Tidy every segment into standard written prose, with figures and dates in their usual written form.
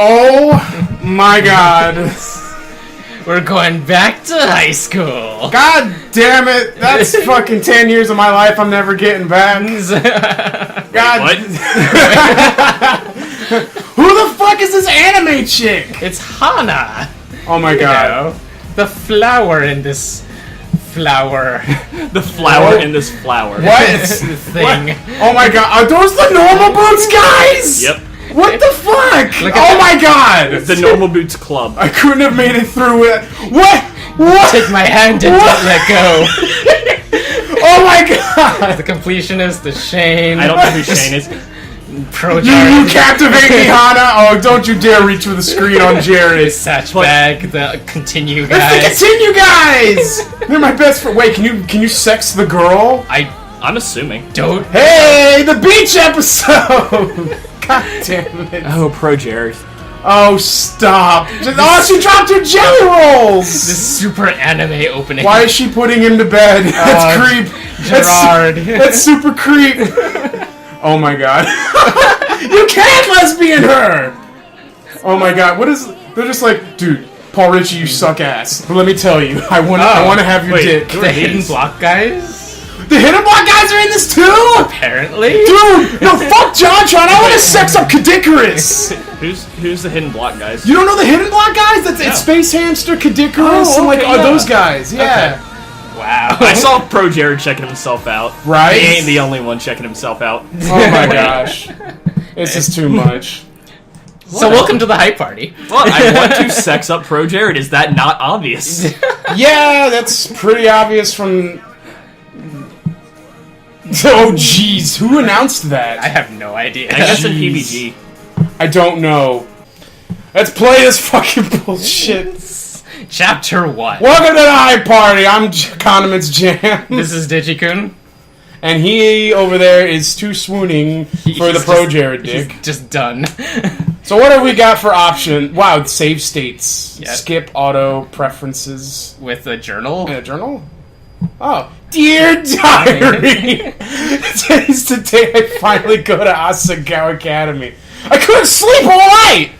Oh my god. We're going back to high school. God damn it. That's fucking 10 years of my life I'm never getting back. God. What? Who the fuck is this anime chick? It's Hana. Oh my god. The flower in this flower. The flower in this flower. What? Thing. What? Oh my god. Are those the normal boots guys? Yep. What the fuck? Look at Oh my god. The Normal Boots Club. I couldn't have made it through it. What? What? Take my hand and don't let go. Oh my god. The completionist, the Shane. I don't know who Shane is. You captivate me, Hana. Oh, don't you dare reach for the screen on Jerry. Satch bag, the continue guys. It's the continue guys. They're my best friend. Wait, can you sex the girl? I'm assuming. Don't. Hey, the beach episode. God damn it. Oh, Pro Jerry. Oh, stop. Oh, she dropped her jelly rolls. This super anime opening. Why is she putting him to bed? That's creep. Gerard. That's super creep. Oh my god. You can't lesbian her. Oh my god. What is... They're just like, dude, Paul Ritchie, you suck ass. But let me tell you, I want to have your dick. The Hidden Block guys? The Hidden Block guys are in this too? Apparently. Dude, no, fuck JonTron. I want to sex up Kadikarus. Who's the Hidden Block guys? You don't know the Hidden Block guys? It's Space Hamster, Kadikarus, and like those guys. Yeah. Okay. Wow. I saw Pro Jared checking himself out. Right? He ain't the only one checking himself out. Oh my gosh. This is too much. So welcome to the hype party. Well, I want to sex up Pro Jared. Is that not obvious? Yeah, that's pretty obvious from... Oh jeez, who announced that? I have no idea. I guess in Jeez. PBG. I don't know. Let's play this fucking bullshit. Chapter 1. Welcome to the hype party. I'm Condiments Jam. This is Digikun. And he over there is too swooning for the Pro Jared dick. He's just done. So what have we got for option? Wow, save states. Yeah. Skip auto preferences. With a journal. In a journal? Oh. Dear Diary! Today's the day I finally go to Asagao Academy. I couldn't sleep all night!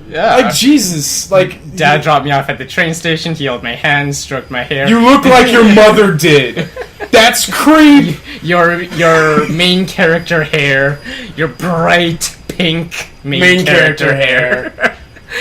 Yeah. Like, Jesus. Like, Dad dropped me off at the train station. He held my hand, stroked my hair. you look like your mother did. That's creep! Your main character hair. Your bright pink main character hair.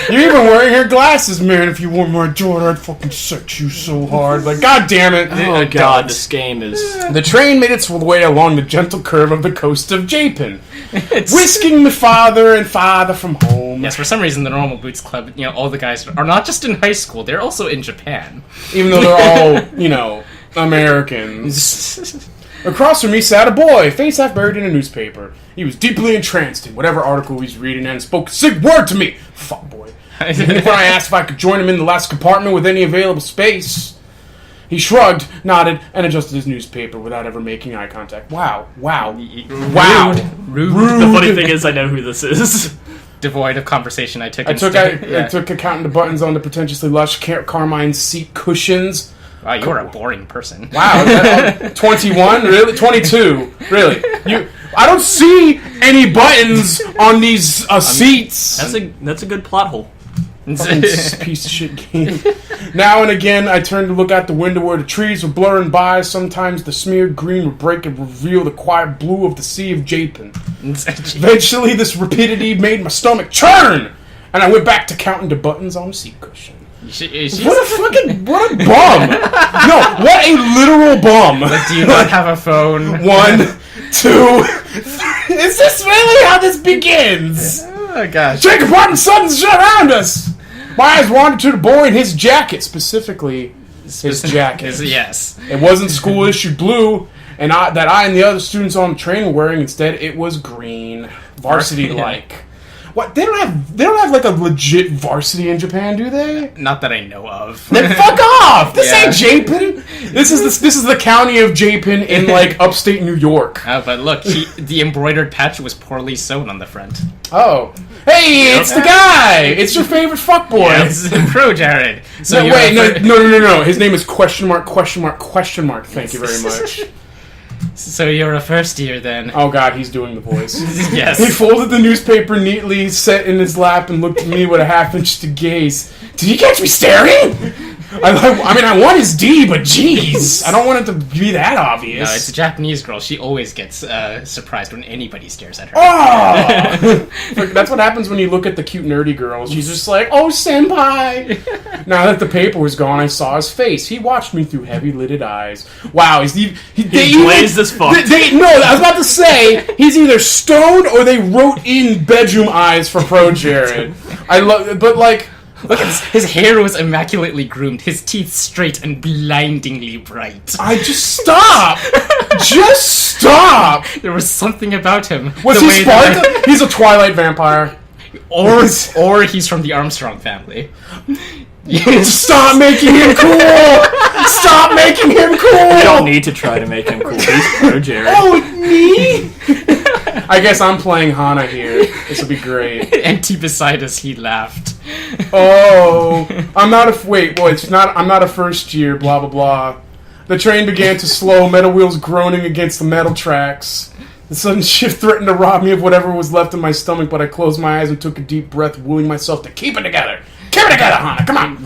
You're even wearing her glasses, man. If you wore my Jordan, I'd fucking sex you so hard. Like, god damn it. Oh god, this game is... The train made its way along the gentle curve of the coast of Japan, whisking the father and father from home. Yes, for some reason, the Normal Boots Club, all the guys are not just in high school, they're also in Japan. Even though they're all, Americans. Across from me sat a boy, face half buried in a newspaper. He was deeply entranced in whatever article he was reading and spoke a sick word to me. Fuck boy. When I asked if I could join him in the last compartment with any available space, he shrugged, nodded, and adjusted his newspaper without ever making eye contact. Wow. Wow. Rude. The funny thing is, I know who this is. Devoid of conversation, I took I took counting the buttons on the pretentiously lush carmine seat cushions. Wow, you're a boring person. Wow, 21? Really? 22? Really? I don't see any buttons on these seats. That's a good plot hole. Piece of shit game. Now and again, I turned to look out the window where the trees were blurring by. Sometimes the smeared green would break and reveal the quiet blue of the Sea of Japan. Eventually, this rapidity made my stomach churn, and I went back to counting the buttons on the seat cushion. What a bum! No, what a literal bum! But do you not have a phone? 1, 2, 3. Is this really how this begins? Oh gosh. Jacob Martin, suddenly shut around us! My eyes wandered to the boy in his jacket, specifically his jacket. Yes. It wasn't school issued blue, and that I and the other students on the train were wearing. Instead, it was green, varsity-like. What? They don't have like a legit varsity in Japan, do they? Not that I know of. Then fuck off! This ain't Japan. This is the county of Japan in like upstate New York. Oh, but look, the embroidered patch was poorly sewn on the front. Oh. Hey, it's the guy! It's your favorite fuckboy! Yes, Pro Jared. So no. His name is question mark. Thank you very much. So you're a first year then? Oh god, he's doing the voice. Yes. He folded the newspaper neatly, set in his lap, and looked at me with a half-inch to gaze. Did you catch me staring? I want his D, but jeez, I don't want it to be that obvious. No, it's a Japanese girl. She always gets surprised when anybody stares at her. Oh! That's what happens when you look at the cute nerdy girls. She's just like, oh, senpai! Now that the paper was gone, I saw his face. He watched me through heavy-lidded eyes. Wow, he's glazed as fuck. No, I was about to say, he's either stoned or they wrote in bedroom eyes for Pro Jared. But like... Look at his hair was immaculately groomed, his teeth straight and blindingly bright. Just stop! Just stop! There was something about him. Was he Sparta? He's a Twilight vampire. Or he's from the Armstrong family. Stop making him cool! Stop making him cool! You don't need to try to make him cool. He's Pro Jared. Oh, me? I guess I'm playing Hana here. This will be great. Empty beside us, he laughed. Oh, I'm not a first year, blah, blah, blah. The train began to slow, metal wheels groaning against the metal tracks. The sudden shift threatened to rob me of whatever was left in my stomach, but I closed my eyes and took a deep breath, willing myself to keep it together. Keep it together, Hana, come on!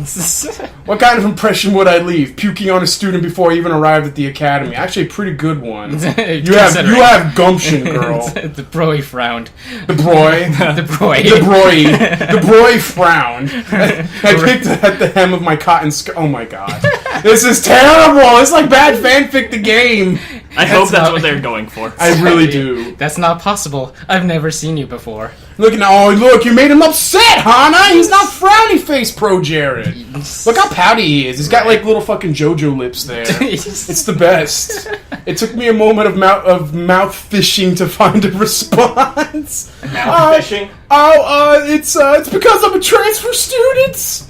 What kind of impression would I leave? Puking on a student before I even arrived at the academy. Actually, a pretty good one. You have gumption, girl. The broy frowned. The broy? The broy. The broy. The broy frowned. I picked at the hem of my cotton skirt. Oh my god. This is terrible! It's like bad fanfic the game. I hope that's what they're going for. I really do. That's not possible. I've never seen you before. Look, you made him upset, Hana! He's not frowny face Pro Jared. Look how pouty he is. He's got like little fucking JoJo lips there. It's the best. It took me a moment of mouth fishing to find a response. Mouth fishing? It's because I'm a transfer student.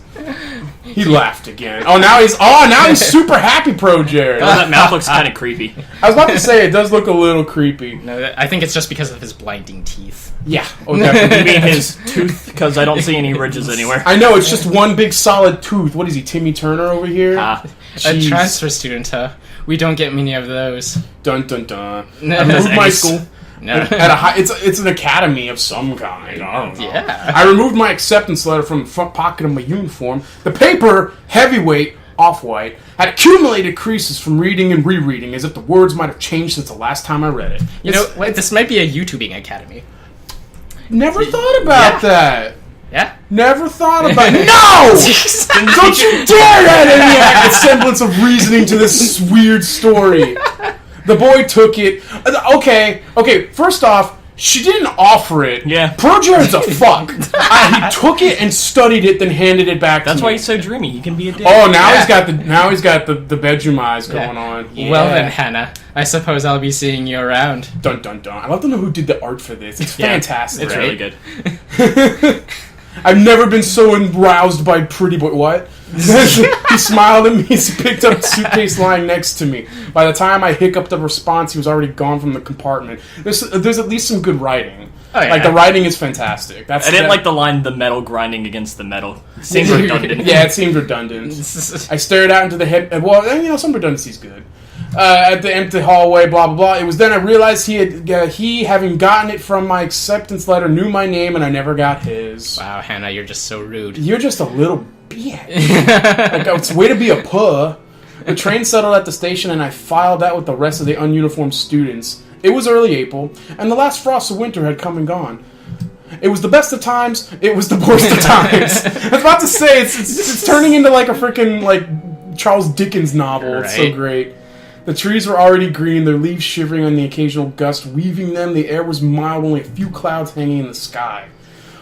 He laughed again. Now he's super happy, Pro Jared. Oh, that mouth looks kind of creepy. I was about to say, it does look a little creepy. No, I think it's just because of his blinding teeth. Yeah. Oh, definitely. You mean his tooth? Because I don't see any ridges anywhere. I know, it's just one big solid tooth. What is he, Timmy Turner over here? A transfer student, huh? We don't get many of those. Dun dun dun. No. I moved my school. No. It's an academy of some kind. I don't know. Yeah. I removed my acceptance letter from the front pocket of my uniform. The paper, heavyweight, off-white, had accumulated creases from reading and rereading, as if the words might have changed since the last time I read it. You know, this might be a YouTubing academy. Never thought about that. Yeah? Never thought about it. No! Don't you dare add any semblance of reasoning to this weird story. The boy took it. Okay, first off, she didn't offer it. Yeah. Pro Jared's a fuck. He took it and studied it, then handed it back to me. That's why he's so dreamy. He can be a dick. Oh, he's got the bedroom eyes going on. Yeah. Well then, Hannah, I suppose I'll be seeing you around. Dun dun dun. I'd love to know who did the art for this. It's fantastic. It's really good. I've never been so aroused by Pretty Boy. What? He smiled at me as he picked up a suitcase lying next to me. By the time I hiccuped a response, he was already gone from the compartment. There's at least some good writing. Oh, yeah. Like, the writing is fantastic. I didn't like the line, the metal grinding against the metal. It seemed redundant. Yeah, it seemed redundant. I stared out into the head. Well, some redundancy's good. At the empty hallway, blah, blah, blah. It was then I realized he, having gotten it from my acceptance letter, knew my name, and I never got his. Wow, Hannah, you're just so rude. You're just a little bitch. It's way to be a puh. The train settled at the station, and I filed out with the rest of the ununiformed students. It was early April, and the last frost of winter had come and gone. It was the best of times. It was the worst of times. I was about to say, it's turning into like a freaking Charles Dickens novel. Right. It's so great. The trees were already green, their leaves shivering on the occasional gust weaving them. The air was mild, only a few clouds hanging in the sky.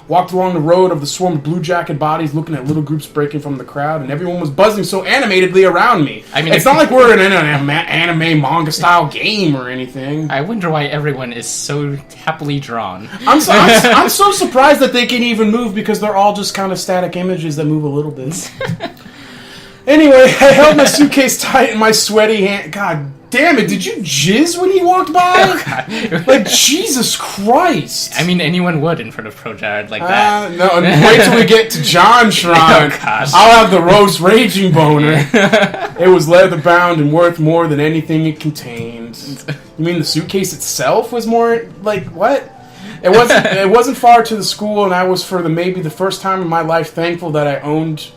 Walked along the road of the swarm of blue-jacket bodies, looking at little groups breaking from the crowd, and everyone was buzzing so animatedly around me. I mean, it's not like we're in an anime manga-style game or anything. I wonder why everyone is so happily drawn. I'm so surprised that they can even move, because they're all just kind of static images that move a little bit. Anyway, I held my suitcase tight in my sweaty hand. God damn it, did you jizz when he walked by? Oh, God. Like, Jesus Christ. I mean, anyone would in front of Pro Jared like that. No, wait till we get to John Shrine. Oh, gosh. I'll have the roast raging boner. It was leather bound and worth more than anything it contained. You mean the suitcase itself was more like what? It wasn't far to the school, and I was for maybe the first time in my life thankful that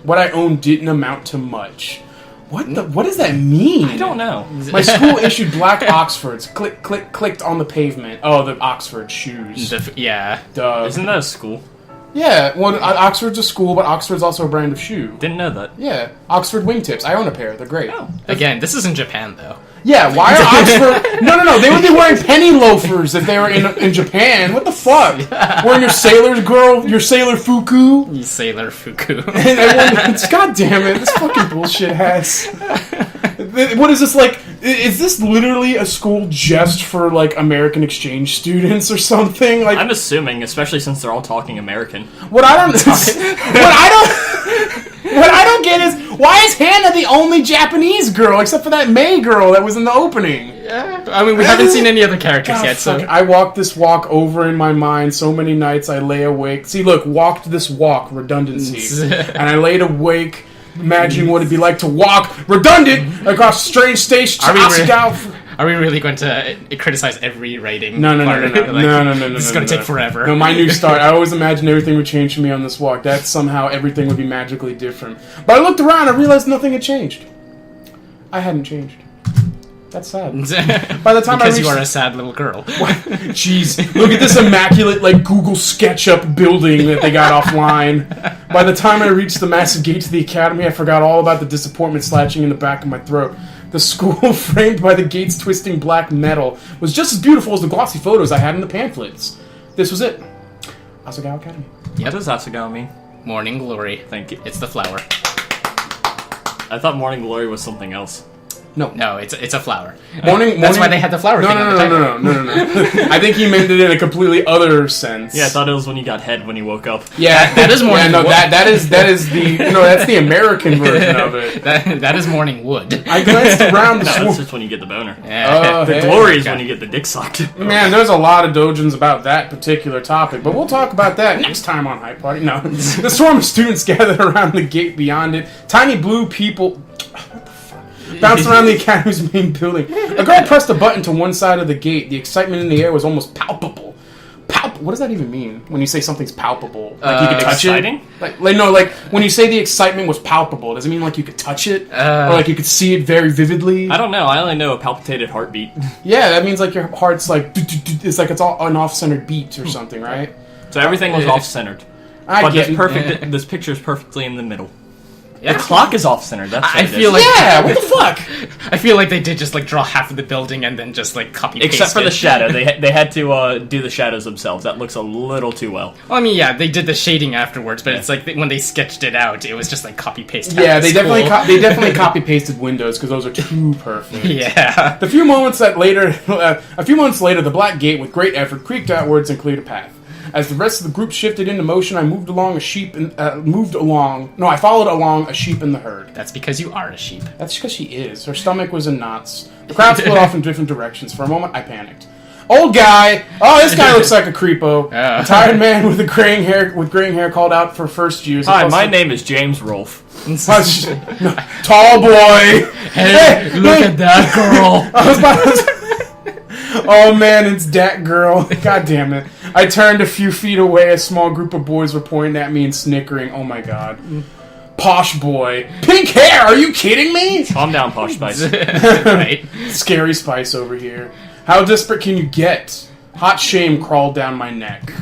what I owned didn't amount to much. What does that mean? I don't know. My school issued black Oxfords. Click, click, clicked on the pavement. Oh, the Oxford shoes. Yeah. Duh. Isn't that a school? Yeah, well, Oxford's a school, but Oxford's also a brand of shoe. Didn't know that. Yeah, Oxford wingtips. I own a pair. They're great. Oh. Again, this is in Japan, though. Yeah, why are Oxford... No. They would be wearing penny loafers if they were in Japan. What the fuck? Wearing your Sailor Fuku. You Sailor Fuku. And everyone... God damn it, this fucking bullshit has... What is this, like... Is this literally a school just for, like, American exchange students or something? Like, I'm assuming, especially since they're all talking American. What I don't get is, why is Hannah the only Japanese girl, except for that May girl that was in the opening? Yeah. I mean, we haven't seen any other characters God, yet, so... I walked this walk over in my mind so many nights I lay awake. See, look, walked this walk, redundancy. And I laid awake imagining what it'd be like to walk, redundant, across strange stations to Asagao. Are we really going to criticize every writing? No. This is going to take forever. No, my new start. I always imagined everything would change for me on this walk. That somehow everything would be magically different. But I looked around and I realized nothing had changed. I hadn't changed. That's sad. By the time because you are a sad little girl. Jeez, look at this immaculate, like, Google SketchUp building that they got offline. By the time I reached the massive gate to the academy, I forgot all about the disappointment slatching in the back of my throat. The school, framed by the gate's twisting black metal, was just as beautiful as the glossy photos I had in the pamphlets. This was it. Asagao Academy. What does Asagao mean? Morning glory. Thank you. It's the flower. I thought Morning Glory was something else. No, it's a flower. Morning. That's why they had the flower thing on the title. No. I think he meant it in a completely other sense. Yeah, I thought it was when you got head when you woke up. Yeah, that is morning. Yeah, no, wood. that is the that's the American version of it. that is morning wood. I glanced around. No, that's just when you get the boner. Yeah. The glory is when you get the dick sucked. Man, there's a lot of dojins about that particular topic, but we'll talk about that next time on Hype Party. No, the swarm of students gathered around the gate beyond it. Tiny blue people. Bounced around the academy's main building. A girl pressed a button to one side of the gate. The excitement in the air was almost palpable. What does that even mean? When you say something's palpable, like you could touch exciting? it. Like when you say the excitement was palpable, does it mean like you could touch it, or like you could see it very vividly? I don't know. I only know a palpitated heartbeat. Yeah, that means like your heart's like it's like it's all an off-centered beat or something, right? So everything was off-centered. I get perfect. This picture is perfectly in the middle. The clock is off-centered. That's what I it feel is. like Yeah, what the fuck? I feel like they did just like draw half of the building and then just like copy paste Except for it. the shadow, they had to do the shadows themselves. That looks a little too well. Well, I mean, yeah, they did the shading afterwards, but it's like when they sketched it out, it was just like copy paste. Yeah, they definitely copy pasted windows because those are too perfect. Yeah. A few months later, the black gate, with great effort, creaked outwards and cleared a path. As the rest of the group shifted into motion, I followed along a sheep in the herd. That's because you are a sheep. That's because she is. Her stomach was in knots. The crowd split off in different directions. For a moment, I panicked. Old guy! Oh, this guy looks like a creepo. A tired man with graying hair called out for first years. Hi, my name is James Rolfe. Tall boy! Hey, look at that girl! I was about to... Oh man, it's that girl. God damn it. I turned a few feet away. A small group of boys were pointing at me and snickering. Oh my god. Posh boy. Pink hair! Are you kidding me? Calm down, Posh Spice. Right? Scary Spice over here. How desperate can you get? Hot shame crawled down my neck.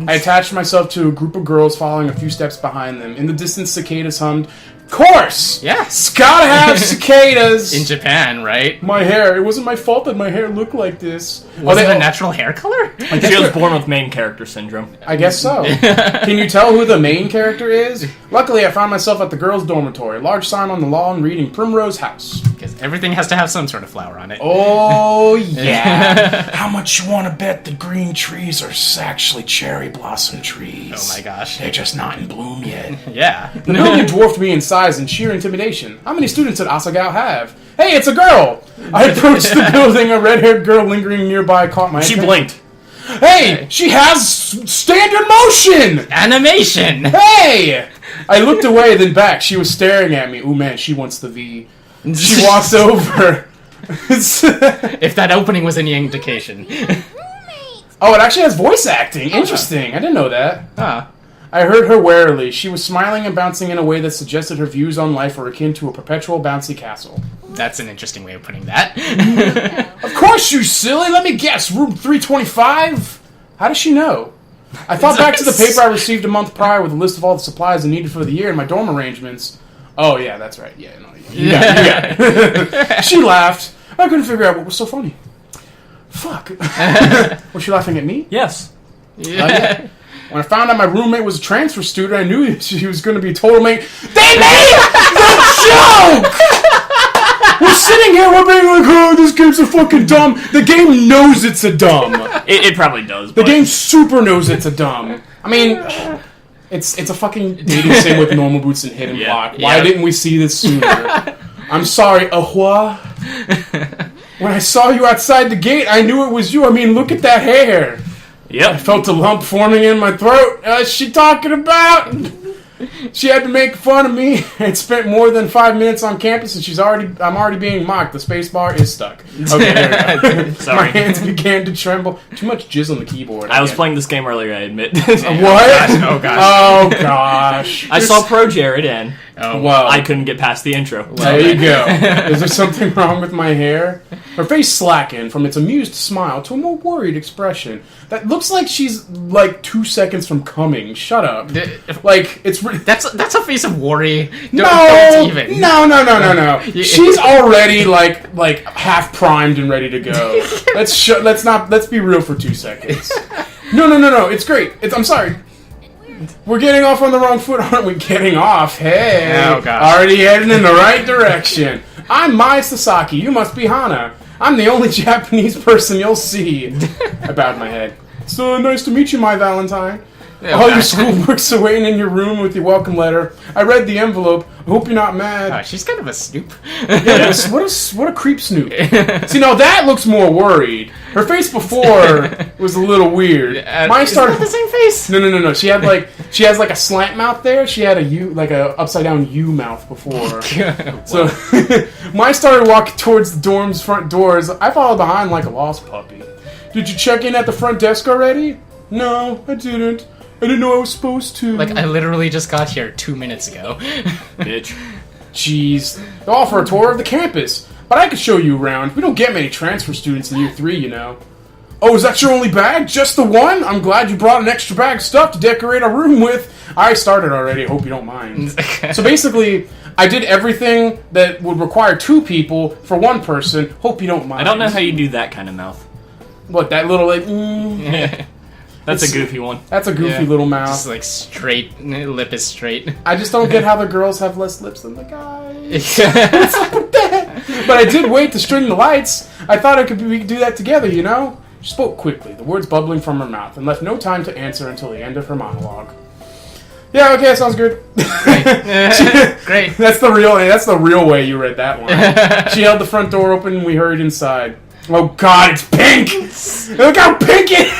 I attached myself to a group of girls following a few steps behind them. In the distance, cicadas hummed. Course! Yes. Gotta have cicadas! In Japan, right? My hair. It wasn't my fault that my hair looked like this. Was it a natural hair color? She was born with main character syndrome. I guess so. Can you tell who the main character is? Luckily, I found myself at the girls' dormitory. Large sign on the lawn reading Primrose House. Because everything has to have some sort of flower on it. Oh, yeah. How much you want to bet the green trees are actually cherry blossom trees? Oh my gosh. They're just not in bloom yet. Yeah. The building dwarfed me in size and sheer intimidation. How many students did Asagao have? Hey, it's a girl! I approached the building. A red-haired girl lingering nearby caught my She attention. blinked. Hey! She has standard motion! Animation! Hey! I looked away, then back. She was staring at me. Ooh, man, she wants the V. She walked over. If that opening was any indication. Oh, it actually has voice acting. Interesting. I didn't know that. Huh. I heard her warily. She was smiling and bouncing in a way that suggested her views on life were akin to a perpetual bouncy castle. That's an interesting way of putting that. Of course, you silly! Let me guess. Room 325? How does she know? I thought back to the paper I received a month prior with a list of all the supplies I needed for the year and my dorm arrangements. Oh, yeah, that's right. Yeah, no, you got it. She laughed. I couldn't figure out what was so funny. Fuck. Was she laughing at me? Yes. Yeah. When I found out my roommate was a transfer student, I knew he was going to be a total mate. They made the joke! We're sitting here, we're being like, oh, this game's a fucking dumb. The game knows it's a dumb. It probably does. The game super knows it's a dumb. I mean, it's a fucking dating sim with normal boots and hidden block. Why didn't we see this sooner? I'm sorry, ahua. When I saw you outside the gate, I knew it was you. I mean, look at that hair. Yep. I felt a lump forming in my throat. What's she talking about? She had to make fun of me. I spent more than 5 minutes on campus, and I'm already being mocked. The space bar is stuck. Okay, there we go. Sorry. My hands began to tremble. Too much jizz on the keyboard. I was playing this game earlier, I admit. What? Oh, gosh. Oh, gosh. I saw Pro Jared, and Wow. I couldn't get past the intro. There you go. Is there something wrong with my hair? Her face slackened from its amused smile to a more worried expression. That looks like she's, 2 seconds from coming. Shut up. It's... That's a face of worry. No! Don't even. No. She's already, half primed and ready to go. Let's be real for 2 seconds. No. It's great. I'm sorry. We're getting off on the wrong foot, aren't we? Getting off. Hey. Oh, gosh. Already heading in the right direction. I'm Mai Sasaki. You must be Hana. I'm the only Japanese person you'll see. I bowed my head. So nice to meet you, my Valentine. All your schoolwork's awaiting in your room with your welcome letter. I read the envelope. I hope you're not mad. She's kind of a snoop. Yeah, what a creep snoop. See, now that looks more worried. Her face before was a little weird. Mine started the same face. No. She has a slant mouth there. She had a upside down U mouth before. So mine started walking towards the dorm's front doors. I followed behind like a lost puppy. Did you check in at the front desk already? No, I didn't. I didn't know I was supposed to. I literally just got here 2 minutes ago. Bitch. Jeez. They'll offer a tour of the campus. But I could show you around. We don't get many transfer students in year 3, you know. Oh, is that your only bag? Just the one? I'm glad you brought an extra bag of stuff to decorate our room with. I started already. I hope you don't mind. So basically, I did everything that would require 2 people for 1 person. Hope you don't mind. I don't know how you do that kind of mouth. What, that little, That's a goofy one. That's a goofy little mouth. Just straight. Lip is straight. I just don't get how the girls have less lips than the guys. What's up with that? But I did wait to string the lights. I thought we could do that together, you know? She spoke quickly, the words bubbling from her mouth, and left no time to answer until the end of her monologue. Yeah, okay, sounds good. Great. That's the real way you read that one. She held the front door open and we hurried inside. Oh god, it's pink! Look how pink it is!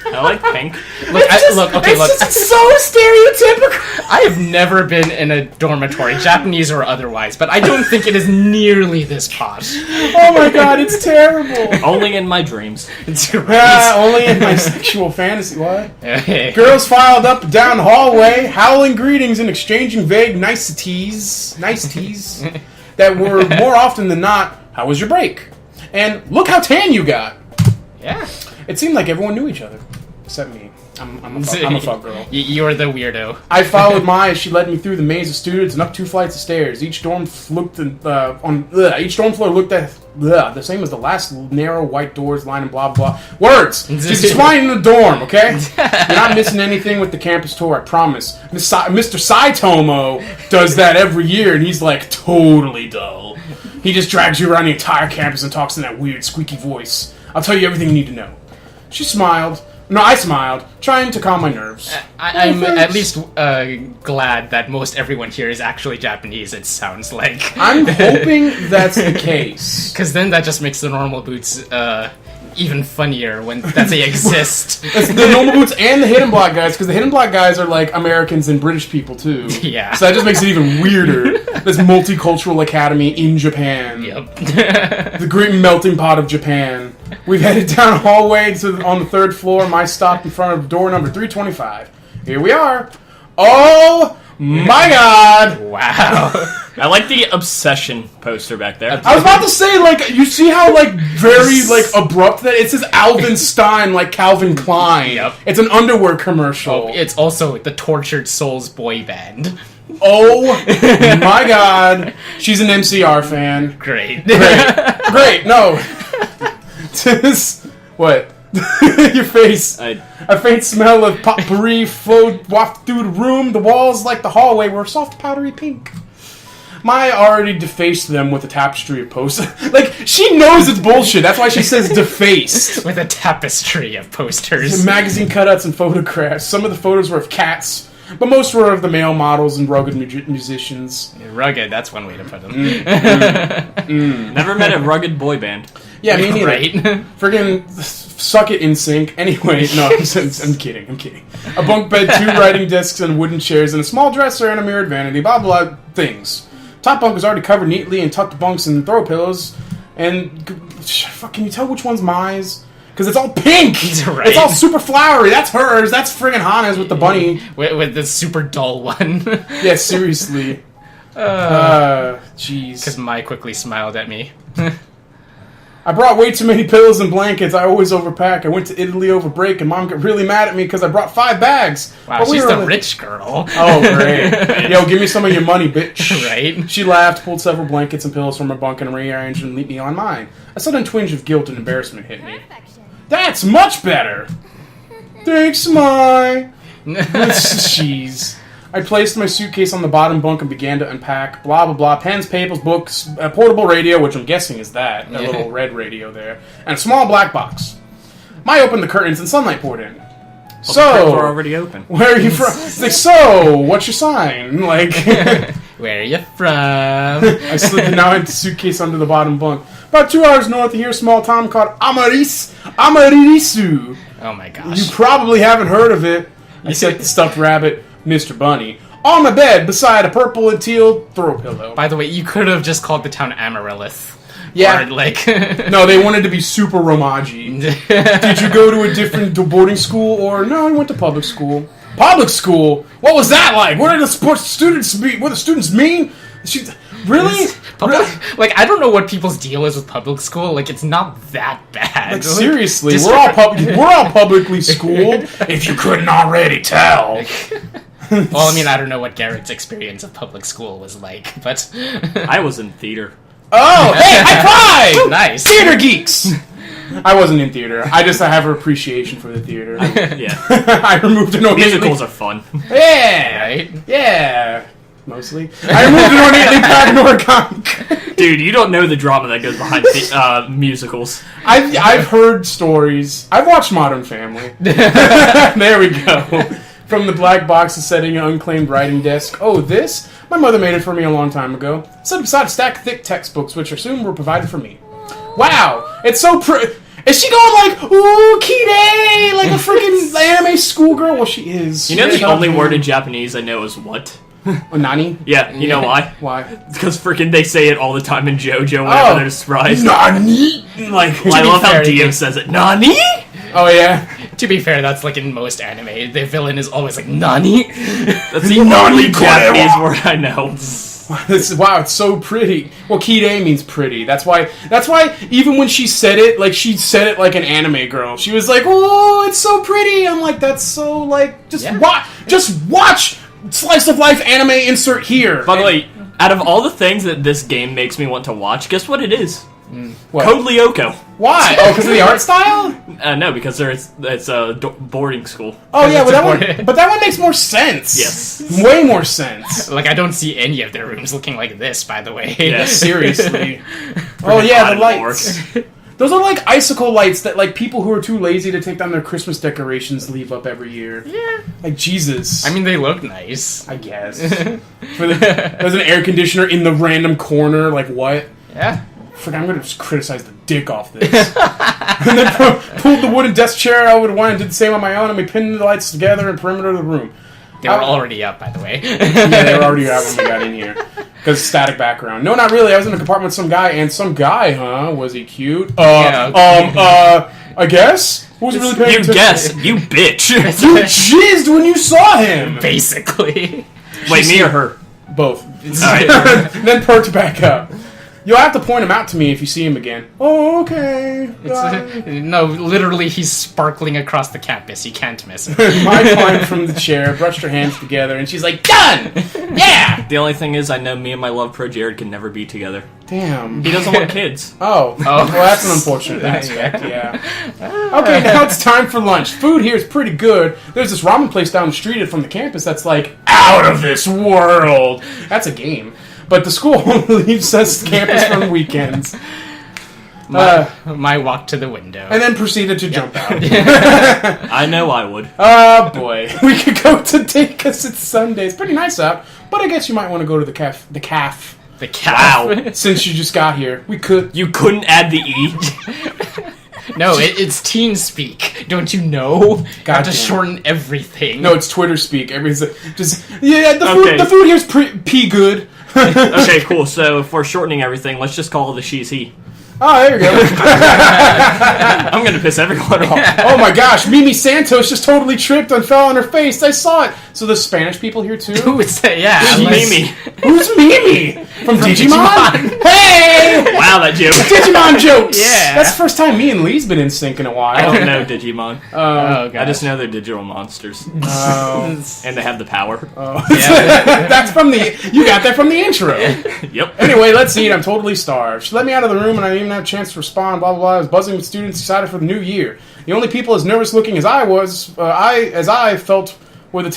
I like pink. It's so stereotypical. I have never been in a dormitory, Japanese or otherwise, but I don't think it is nearly this posh. Oh my god, it's terrible. Only in my dreams. Only in my sexual fantasy. What? Girls filed up and down the hallway, howling greetings and exchanging vague niceties that were more often than not, how was your break? And look how tan you got. Yeah. It seemed like everyone knew each other. Except me. I'm a fuck girl. You're the weirdo. I followed Mai as she led me through the maze of students and up 2 flights of stairs. Each dorm floor looked the same as the last narrow white doors lining blah blah. Words! She's explaining the dorm, okay? You're not missing anything with the campus tour, I promise. Mr. Saitomo does that every year, and he's totally dull. He just drags you around the entire campus and talks in that weird squeaky voice. I'll tell you everything you need to know. She smiled. No, I smiled, trying to calm my nerves. I'm at least glad that most everyone here is actually Japanese, it sounds like. I'm hoping that's the case. Because then that just makes the normal boots even funnier when that they exist. It's the normal boots and the hidden block guys, because the hidden block guys are like Americans and British people too. Yeah. So that just makes it even weirder. This multicultural academy in Japan. Yep. The great melting pot of Japan. We've headed down a hallway on the 3rd floor. My stop in front of door number 325. Here we are. Oh my god! Wow. I like the obsession poster back there. I was about to say, like, you see how, like, very, like, abrupt that it says Alvin Stein, like Calvin Klein. Yep. It's an underwear commercial. It's also the Tortured Souls boy band. Oh my god. She's an MCR fan. Great. Great, no. What? Your face. A faint smell of potpourri flowed wafted through the room. The walls, like the hallway, were soft, powdery pink. Maya already defaced them with a tapestry of posters. Like, she knows it's bullshit. That's why she says defaced. With a tapestry of posters. Magazine cutouts and photographs. Some of the photos were of cats, but most were of the male models and rugged musicians. Rugged, that's one way to put them. Never met a rugged boy band. Yeah, me neither. Right? Friggin' suck it in sync. Anyway, no, I'm kidding. A bunk bed, 2 writing desks, and wooden chairs, and a small dresser and a mirrored vanity. Blah, blah, things. Top bunk was already covered neatly in tucked bunks and throw pillows. And, fuck, can you tell which one's Mai's? Because it's all pink! Right. It's all super flowery. That's hers. That's friggin' Hana's with the bunny. With the super dull one. Yeah, seriously. Jeez. Because Mai quickly smiled at me. I brought way too many pillows and blankets. I always overpack. I went to Italy over break, and Mom got really mad at me because I brought 5 bags. Wow, But she's were the rich girl. Oh, great. Yo, give me some of your money, bitch. Right? She laughed, pulled several blankets and pillows from her bunk, and rearranged and leaped me on mine. A sudden twinge of guilt and embarrassment hit me. That's much better! Thanks, Mai. Jeez. I placed my suitcase on the bottom bunk and began to unpack. Blah, blah, blah. Pens, papers, books, a portable radio, which I'm guessing is that. That little red radio there. And a small black box. Mai opened the curtains and sunlight poured in. The curtains were already open. Where are you from? It's like, so, what's your sign? Like, Where are you from? I slid the now empty suitcase under the bottom bunk. About 2 hours north of here, a small town called Amarisu. Oh my gosh. You probably haven't heard of it. I set the stuffed rabbit, Mr. Bunny, on my bed beside a purple and teal throw pillow. By the way, you could have just called the town Amaryllis. Yeah. Or, like... No, they wanted to be super Romaji. Did you go to a different boarding school, or no, I went to public school. Public school? What was that like? What did the students mean? What the students mean? Really? Like, I don't know what people's deal is with public school. Like, it's not that bad. Like, seriously, Just we're all publicly schooled, if you couldn't already tell. Well, I mean, I don't know what Garrett's experience of public school was like, but... I was in theater. Oh, hey, high five! Nice. Theater geeks! I wasn't in theater. I have an appreciation for the theater. Yeah. I removed an ornately... Musicals are fun. Yeah! Right? Yeah! Mostly. I removed an ornately packed origami. Dude, you don't know the drama that goes behind musicals. I've heard stories. I've watched Modern Family. There we go. From the black box is setting an unclaimed writing desk. Oh, this? My mother made it for me a long time ago. Set beside a stack of thick textbooks, which assumed were provided for me. Wow! It's so pretty. Is she going like, ooh, Kide, like a freaking anime schoolgirl? Well, she is. You know the only word in Japanese I know is what? Oh, Nani? Yeah, you know why? Why? It's because freaking they say it all the time in JoJo whenever they're surprised. Nani? Like, I love how Dio says it. Nani? Oh, yeah? To be fair, that's like in most anime. The villain is always like, Nani? That's the only Japanese word I know. Wow, it's so pretty. Well, Kide means pretty. That's why even when she said it like an anime girl. She was like, "Oh, it's so pretty." I'm like, "That's so like just watch slice of life anime insert here." By the way, out of all the things that this game makes me want to watch, guess what it is? What? Code Lyoko. Why? Oh, because of the art style? No, because it's a boarding school. Oh yeah, it's but that one makes more sense. Yes. Way more sense. Like, I don't see any of their rooms looking like this, by the way. Yeah, seriously. Oh yeah, the God, lights. Those are like icicle lights that like people who are too lazy to take down their Christmas decorations leave up every year. Yeah. Like Jesus. I mean, they look nice. I guess. There's an air conditioner in the random corner. Like what? Yeah. I'm gonna just criticize the dick off this. And then pulled the wooden desk chair I would have wanted and did the same on my own, and we pinned the lights together in the perimeter of the room. They were already up, by the way. Yeah, they were already out when we got in here. Because static background. No, not really. I was in a compartment with some guy, and some guy, huh? Was he cute? I guess? Who was really paying You attention? guess. You bitch. You jizzed when you saw him! Basically. Wait, me or her? Both. Alright. Then perked back up. You'll have to point him out to me if you see him again. Oh, okay. No, literally, he's sparkling across the campus. You can't miss him. Mike climbed from the chair, brushed her hands together, and she's like, done! Yeah! The only thing is, I know me and my love pro Jared can never be together. Damn. He doesn't want kids. Oh, well, that's an unfortunate aspect, yeah. Okay, now it's time for lunch. Food here is pretty good. There's this ramen place down the street from the campus that's like, out of this world! That's a game. But the school only leaves us campus on weekends. My walk to the window. And then proceeded to jump out. I know I would. Oh, boy. We could go today because it's Sunday. It's pretty nice out. But I guess you might want to go to the calf. The calf. Wow. Since you just got here. We could. You couldn't add the E? No, it's teen speak. Don't you know? Got to Goddamn. shorten everything. No, it's Twitter speak. Everybody's just, the Okay. food here's pea good. Okay, cool. So if we're shortening everything, let's just call it the she's he. Oh, there you go. I'm gonna piss everyone off. Oh my gosh, Mimi Santos just totally tripped and fell on her face. I saw it. So there's Spanish people here too? Who would say, yeah. Who's unless- Mimi? Who's Mimi? From Digimon? Hey! Wow, that joke. Digimon jokes! Yeah. That's the first time me and Lee's been in sync in a while. I don't know Digimon. Oh, God. I just know they're digital monsters. Oh. And they have the power. That's from you got that from the intro. Yep. Anyway, let's eat. I'm totally starved. She let me out of the room and I didn't even have a chance to respond, blah, blah, blah. I was buzzing with students excited for the new year. The only people as nervous looking as I was, I felt were the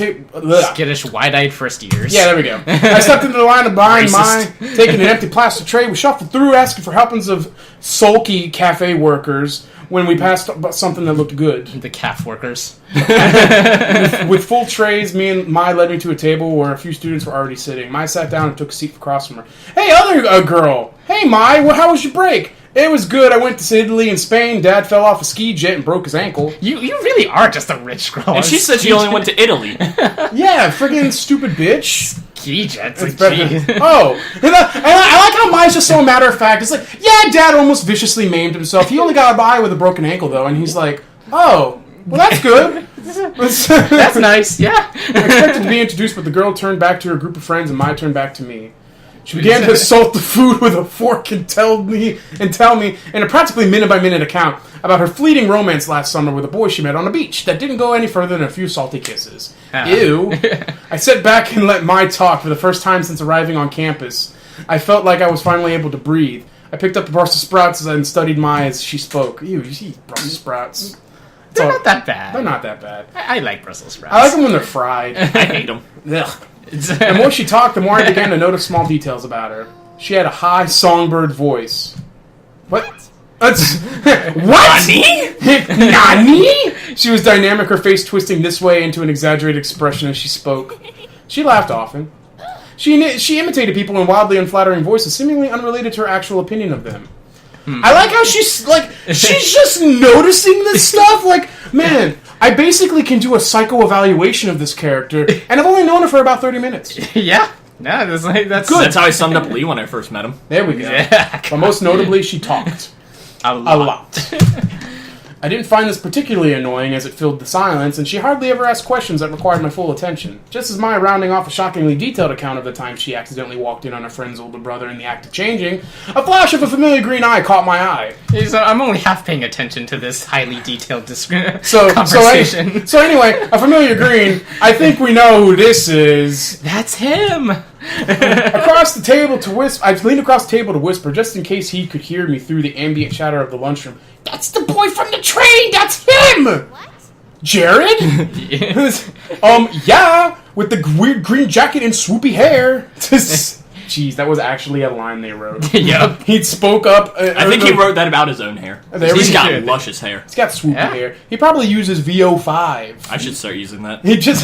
Skittish, wide-eyed first years. Yeah, there we go. I stepped into the line of behind Racist. mine, taking an empty plastic tray. We shuffled through, asking for helpings of sulky cafe workers when we passed something that looked good. The calf workers. With full trays, me and Mai led me to a table where a few students were already sitting. Mai sat down and took a seat across from her. Hey, other girl! Hey, Mai, how was your break? It was good. I went to Italy and Spain. Dad fell off a ski jet and broke his ankle. You really are just a rich girl. And she said she only went to Italy. Yeah, friggin' stupid bitch. ski jets. It's Like, better. gee. Oh, and I like how Mai's just so matter of fact. It's like, yeah, Dad almost viciously maimed himself. He only got by with a broken ankle, though, and he's like, oh, well, that's good. That's nice. Yeah. I expected to be introduced, but the girl turned back to her group of friends, and Mai turned back to me. She began to assault the food with a fork and tell me in a practically minute-by-minute account about her fleeting romance last summer with a boy she met on a beach that didn't go any further than a few salty kisses. Ew. I sat back and let Mai talk for the first time since arriving on campus. I felt like I was finally able to breathe. I picked up the Brussels sprouts and studied Mai as she spoke. Ew, you eat Brussels sprouts. They're not that bad. They're not that bad. I like Brussels sprouts. I like them when they're fried. I hate them. Ugh. The more she talked, the more I began to notice small details about her. She had a high songbird voice. What? That's what? Nani? She was dynamic, her face twisting this way into an exaggerated expression as she spoke. She laughed often. She imitated people in wildly unflattering voices, seemingly unrelated to her actual opinion of them. I like how she's just noticing this stuff. Like, man, I basically can do a psycho-evaluation of this character, and I've only known her for about 30 minutes. Yeah. No, that's Good. That's how I summed up Lee when I first met him. There we go. Yeah. But most notably, she talked. A A lot. I didn't find this particularly annoying as it filled the silence, and she hardly ever asked questions that required my full attention. Just as my rounding off a shockingly detailed account of the time she accidentally walked in on her friend's older brother in the act of changing, a flash of a familiar green eye caught my eye. So I'm only half paying attention to this highly detailed So conversation. So anyway, a familiar green. I think we know who this is. That's him. Across the table to whisper. I leaned across the table to whisper, just in case he could hear me through the ambient chatter of the lunchroom. That's the boy from the train. That's him. What? Jared? Yeah, with the weird green jacket and swoopy hair. Jeez, that was actually a line they wrote. Yep. He spoke up. I think he wrote that about his own hair. He's got luscious hair. He's got swoopy Yeah. hair. He probably uses VO5. I should start using that. He just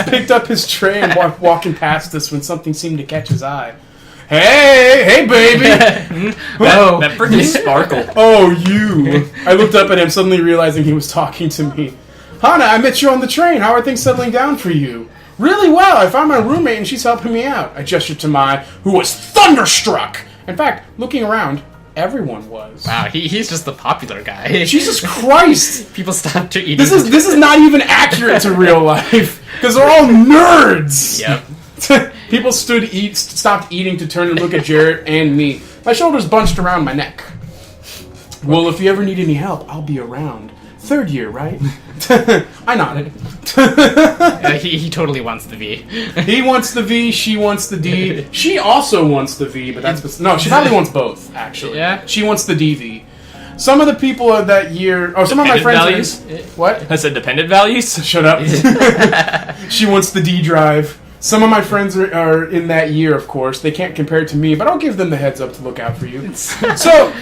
picked up his tray and walking past us when something seemed to catch his eye. Hey, baby. That freaking sparkle. Oh, you. I looked up at him, suddenly realizing he was talking to me. Hana, I met you on the train. How are things settling down for you? Really well. I found my roommate and she's helping me out. I gestured to Mai, who was thunderstruck. In fact, looking around, everyone was. Wow, he's just the popular guy. Jesus Christ! People stopped to eat. This is not even accurate to real life because they're all nerds. Yep. People stopped eating to turn and look at Jarrett and me. My shoulders bunched around my neck. Well, if you ever need any help, I'll be around. 3rd year, right? I nodded. He totally wants the V. He wants the V, she wants the D. She also wants the V, but that's... No, she probably wants both, actually. Yeah? She wants the DV. Some of the people of that year... Oh, some of my friends... Values? What? I said dependent values? Shut up. She wants the D drive. Some of my friends are in that year, of course. They can't compare it to me, but I'll give them the heads up to look out for you. So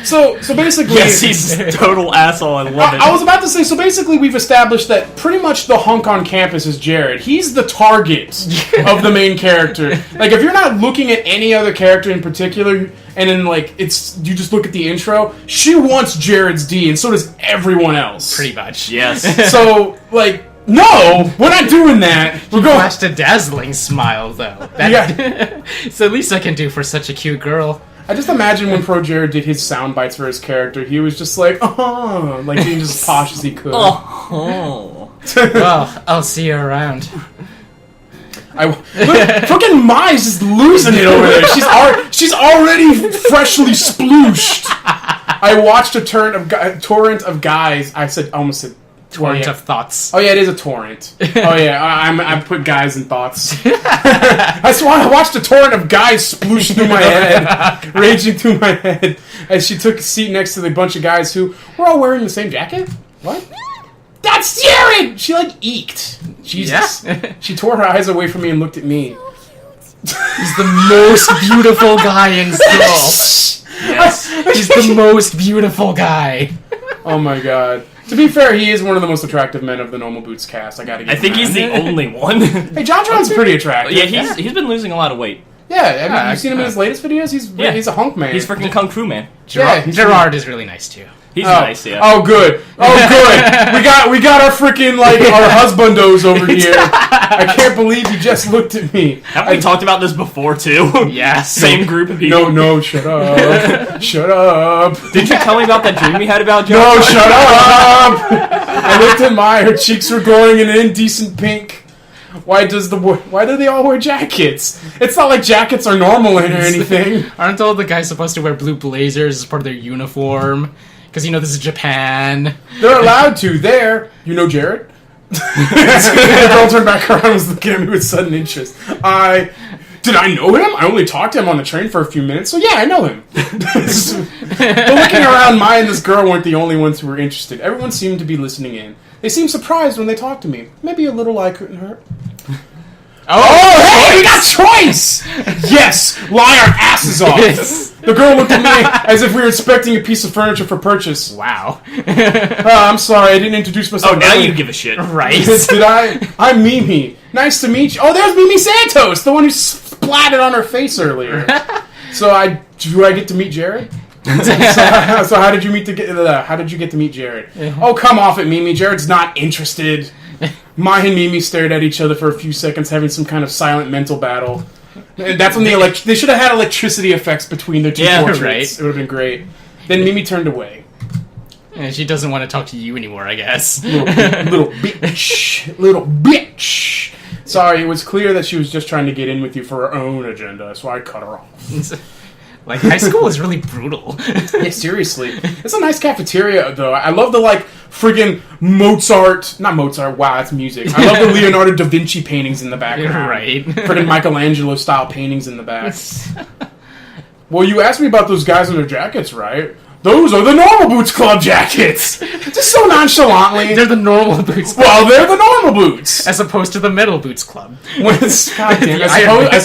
basically... Yes, he's a total asshole. I love it. I was about to say, so basically we've established that pretty much the hunk on campus is Jared. He's the target of the main character. Like, if you're not looking at any other character in particular, and then, like, you just look at the intro, she wants Jared's D, and so does everyone else. Pretty much. Yes. So, like... No, we're not doing that. We're going. Flashed a dazzling smile, though. It's the least I can do for such a cute girl. I just imagine when Pro Jared did his sound bites for his character, he was just like, like being just as posh as he could. Oh. Well, I'll see you around. Fucking Mai's just losing it over there. She's already freshly splooshed. I watched a torrent of guys. Almost said. Torrent of thoughts. Oh yeah, it is a torrent. Oh yeah, I put guys in thoughts. That's why I watched a torrent of guys sploosh through my head, raging through my head, as she took a seat next to the bunch of guys who were all wearing the same jacket. What? That's Jared! She like eeked. Jesus. Yeah. She tore her eyes away from me and looked at me. He's the most beautiful guy in school. Yes. He's the most beautiful guy. Oh my god. To be fair, he is one of the most attractive men of the Normal Boots cast. I gotta give him think he's the only one. Hey, John John's pretty attractive. Yeah, he's been losing a lot of weight. Yeah, I mean, you've seen him in his latest videos? He's a hunk man. He's freaking Kung Fu Man. Gerard is really nice, too. He's nice, yeah. Oh, good. We got our freaking, like, our husbandos over here. I can't believe you just looked at me. Haven't we talked about this before, too? Yeah. Same group of people. No, shut up. Shut up. Did you tell me about that dream we had about John? No, shut up. I looked at Mai, her cheeks were glowing in an indecent pink. Why do they all wear jackets? It's not like jackets are normal in or anything. Aren't all the guys supposed to wear blue blazers as part of their uniform? Because, this is Japan. They're allowed to. There. You know Jared? The girl turned back around and was looking at me with sudden interest. Did I know him? I only talked to him on the train for a few minutes, so yeah, I know him. But looking around, Mai and this girl weren't the only ones who were interested. Everyone seemed to be listening in. They seemed surprised when they talked to me. Maybe a little lie couldn't hurt. Oh, hey, we got choice! Yes, lie our asses off. Yes. The girl looked at me as if we were inspecting a piece of furniture for purchase. Wow. I'm sorry, I didn't introduce myself. Oh, now you give a shit. Right. Did I? I'm Mimi. Nice to meet you. Oh, there's Mimi Santos, the one who splatted on her face earlier. So do I get to meet Jared? So how did you get to meet Jared? Oh, come off it, Mimi. Jared's not interested. Mai and Mimi stared at each other for a few seconds, having some kind of silent mental battle. And that's when they should have had electricity effects between their two portraits. Right. It would have been great. Then Mimi turned away. And she doesn't want to talk to you anymore, I guess. Little bitch. Little bitch. Sorry, it was clear that she was just trying to get in with you for her own agenda, so I cut her off. Like, high school is really brutal. Yeah, seriously. It's a nice cafeteria, though. I love the, friggin' Not Mozart, wow, that's music. I love the Leonardo da Vinci paintings in the background. Right. Friggin' Michelangelo-style paintings in the back. Well, you asked me about those guys in their jackets, right? Those are the Normal Boots Club jackets! Just so nonchalantly. They're the Normal Boots Club. Well, they're the Normal Boots! As opposed to the Metal Boots Club. As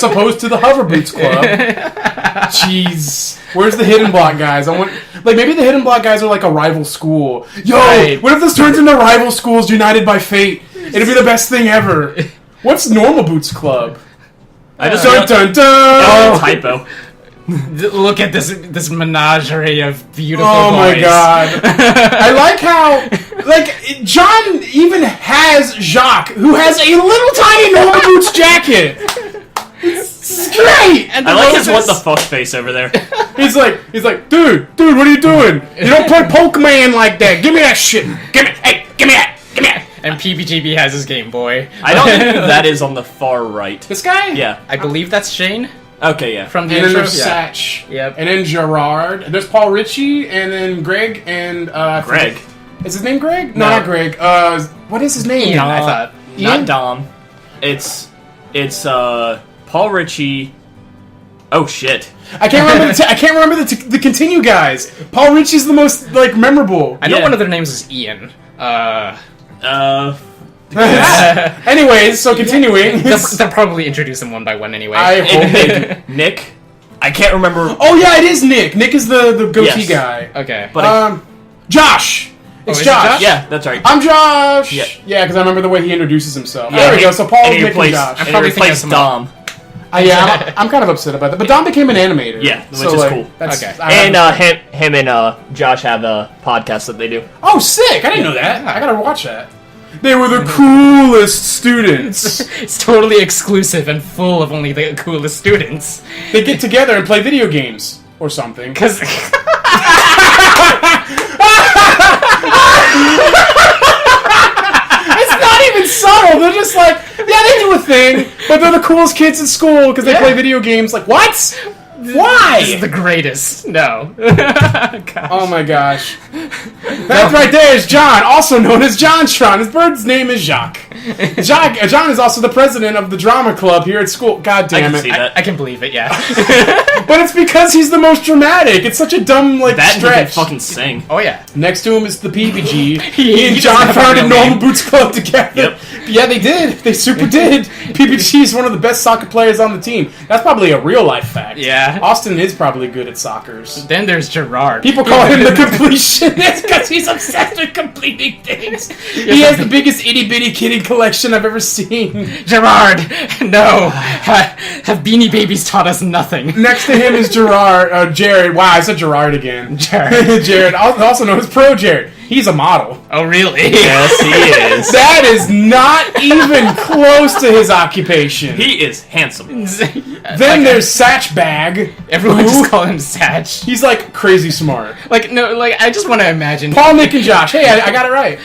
opposed to the Hover Boots Club. Jeez. Where's the Hidden Block guys? Maybe the Hidden Block guys are like a rival school. Yo, right. What if this turns into rival schools united by fate? It'd be the best thing ever. What's Normal Boots Club? I just dun. typo. Look at this menagerie of beautiful Oh boys. my god. I like how, John even has Jacques, who has a little tiny Norma Boots jacket. It's great! And I like his roses- what the fuck face over there. He's like, dude, what are you doing? You don't play Pokemon like that. Give me that shit. Give me that. And PBGB has his Game Boy. I don't think who that is on the far right. This guy? Yeah. I believe that's Shane Okay, yeah. from the And then intro. there's Satch. Yep. And then Gerard. There's Paul Ritchie, and then Greg, and, Greg. Is his name Greg? No, No. not Greg. What is his name? Ian, I thought. Ian? Not Dom. It's Paul Ritchie. Oh shit. I can't remember the continue guys. Paul Ritchie's the most memorable. I know Yeah. one of their names is Ian. Anyways, so continuing. They'll probably introduce him one by one anyway. I hope they do. And Nick. I can't remember. Oh yeah, it is Nick. Nick is the goatee Yes. guy. okay. But Josh. It's is it Josh. Josh? yeah, that's right. I'm Josh. Yeah. Yeah, because I remember the way he introduces himself. Yeah, There we he- go. So Paul, and he Nick, and replaced, Josh. and he probably thinking of replaced some- Dom. Yeah, I'm kind of upset about that. But Dom became an animator. Yeah, which so, is cool. That's, Okay. And him and Josh have a podcast that they do. oh, sick! I didn't know that. I gotta watch that. They were the coolest students. It's totally exclusive and full of only the coolest students. They get together and play video games or something. Because It's not even subtle. They're just like, yeah, they do a thing, but they're the coolest kids in school because they play video games. Like, what? this Why? is the greatest. No. Oh my gosh. That right there is John, also known as JonTron. His bird's name is Jacques. John is also the president of the drama club here at school. God damn can it. see that. I can believe it, yeah. But it's because he's the most dramatic. It's such a dumb, That and he can stretch. fucking sing. Oh, yeah. Next to him is the PBG. He He and doesn't John have a founded real Normal name. Boots Club together. Yep. Yeah, they did. They super did. PBG is one of the best soccer players on the team. That's probably a real life fact. Yeah. Austin is probably good at soccers. Then there's Gerard. People call him the completionist because he's obsessed with completing things. He has the biggest itty bitty kitty collection I've ever seen. Gerard! No! Have Beanie Babies taught us nothing? Next to him is Jared. Wow, I said Gerard again. Jared. Jared, also known as Pro Jared. He's a model. Oh, really? Yes, he is. That is not even close to his occupation. He is handsome. Then there's Satch Bag. Everyone Who? just call him Satch. He's like crazy smart. I just want to imagine, Paul, Nick, and Josh. Hey, I got it right.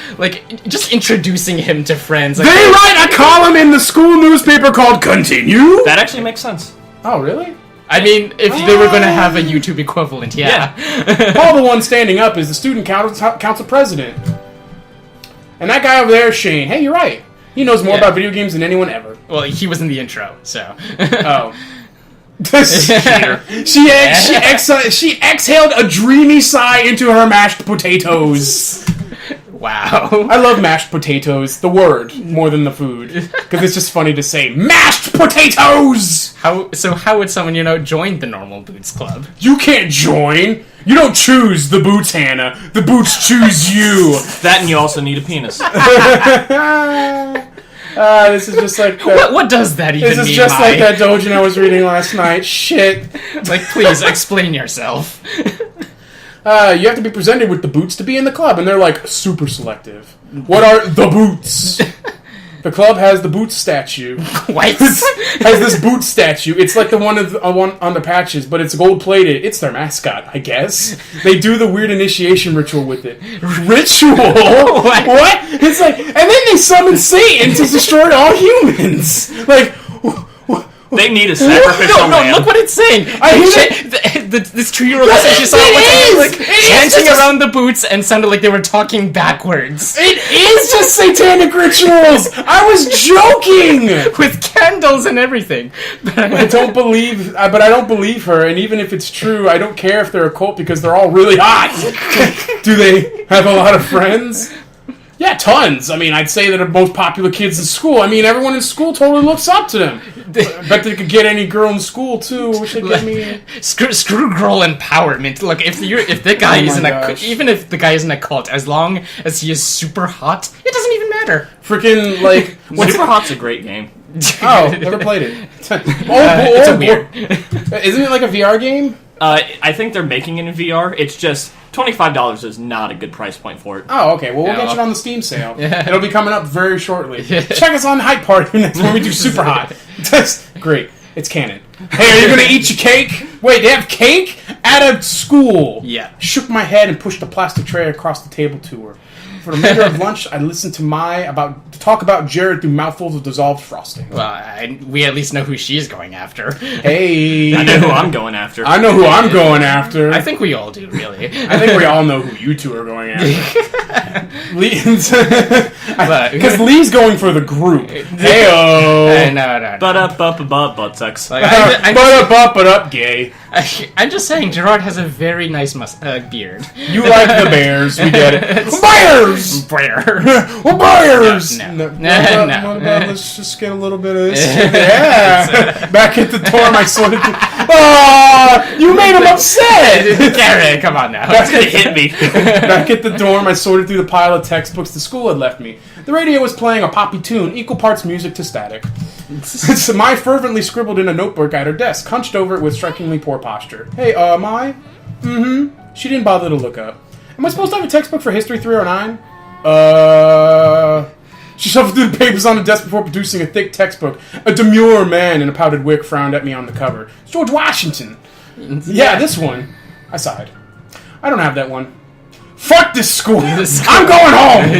just introducing him to friends. They write a column in the school newspaper called Continue. That actually makes sense. Oh, really? I mean, if they were going to have a YouTube equivalent, yeah. Paul, the one standing up, is the student council president. And that guy over there is Shane. Hey, you're right. He knows more Yeah. about video games than anyone ever. Well, he was in the intro, so. Oh. She exhaled a dreamy sigh into her mashed potatoes. Wow. I love mashed potatoes, the word, more than the food. Because it's just funny to say, mashed potatoes! How would someone, join the Normal Boots Club? You can't join! You don't choose the boots, Hannah. The boots choose you! That and you also need a penis. This is just like that. What does that even mean, This is just Mai? like that doujin I was reading last night. Shit. Please, explain yourself. You have to be presented with the boots to be in the club, and they're like super selective. What are the boots? The club has the boots statue. What? Has this boot statue. It's like the one on the patches, but it's gold plated. It's their mascot, I guess. They do the weird initiation ritual with it. Ritual? What? It's like, and then they summon Satan to destroy all humans. Like, They need a sacrificial No, lamb. look what it's saying. I hear this 2-year-old message you saw It was is! like It is dancing just- around the boots and sounded like they were talking backwards. it is just satanic rituals. I was joking. With candles and everything. I don't believe her, and even if it's true, I don't care if they're a cult because they're all really hot. Do they have a lot of friends? Yeah, tons. I mean, I'd say they're the most popular kids in school. I mean, everyone in school totally looks up to them. I bet they could get any girl in school, too. Wish they'd get me... Screw girl empowerment. Look, if the guy Oh my isn't gosh. even if the guy isn't a cult, as long as he is super hot, it doesn't even matter. Freaking, like... Super Hot's a great game. Oh, never played it. It's a weird. Isn't it like a VR game? I think they're making it in VR. It's just $25 is not a good price point for it. Oh, okay. Well, we'll get it on the Steam sale. It'll be coming up very shortly. Check us on Hype Party next when we do Super Hot. That's great. It's canon. Hey, are you going to eat your cake? Wait, they have cake at a school. Yeah. Shook my head and pushed a plastic tray across the table to her. For the remainder of lunch, I listened to talk about Jared through mouthfuls of dissolved frosting. Well, we at least know who she's going after. Hey. I know who I'm going after. I know who I'm going after. I think we all do, really. I think we all know who you two are going after. Because Lee's going for the group. Heyo. No. Butt sex. Like, But up, gay. I'm just saying, Gerard has a very nice beard. You like the Bears. We get it. Bears! Bear. We're Bears! No. What about let's just get a little bit of this? Yeah. Back at the dorm, I sort of... Oh, you made him upset! Garrett, come on now. That's gonna hit me. Back at the dorm, I sorted through the pile of textbooks the school had left me. The radio was playing a poppy tune, equal parts music to static. Mai fervently scribbled in a notebook at her desk, hunched over it with strikingly poor posture. Hey, Mai? Mm-hmm. She didn't bother to look up. Am I supposed to have a textbook for History 309? She shuffled through the papers on the desk before producing a thick textbook. A demure man in a powdered wig frowned at me on the cover. It's George Washington. Yeah, this one. I sighed. I don't have that one. Fuck this school! I'm going home!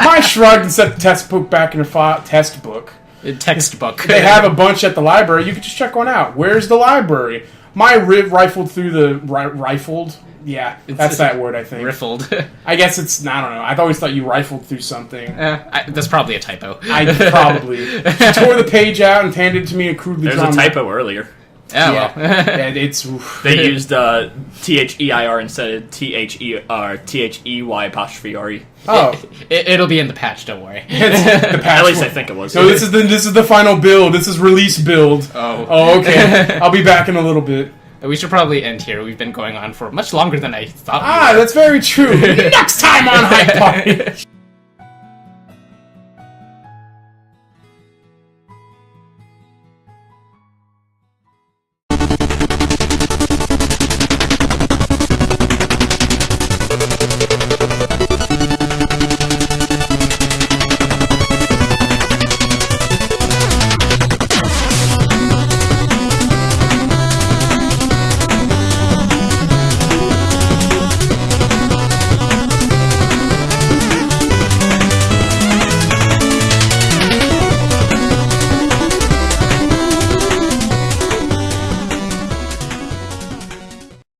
Mai shrugged and set the textbook back in her textbook. Textbook. They have a bunch at the library. You can just check one out. Where's the library? Mai rifled through the... Rifled? Yeah, that's that word, I think. Riffled. I guess it's... I don't know. I always thought you rifled through something. That's probably a typo. Probably. She tore the page out and handed it to me in crudely There's drawn... a typo earlier. Oh, Yeah, well. it's... Oof. They used THEIR instead of THEY''re. Oh. It'll be in the patch, don't worry. It's the patch. At least I think it was. So this is the final build. This is release build. Oh. Okay. I'll be back in a little bit. We should probably end here. We've been going on for much longer than I thought we Ah, were. that's very true. Next time on Hype Party.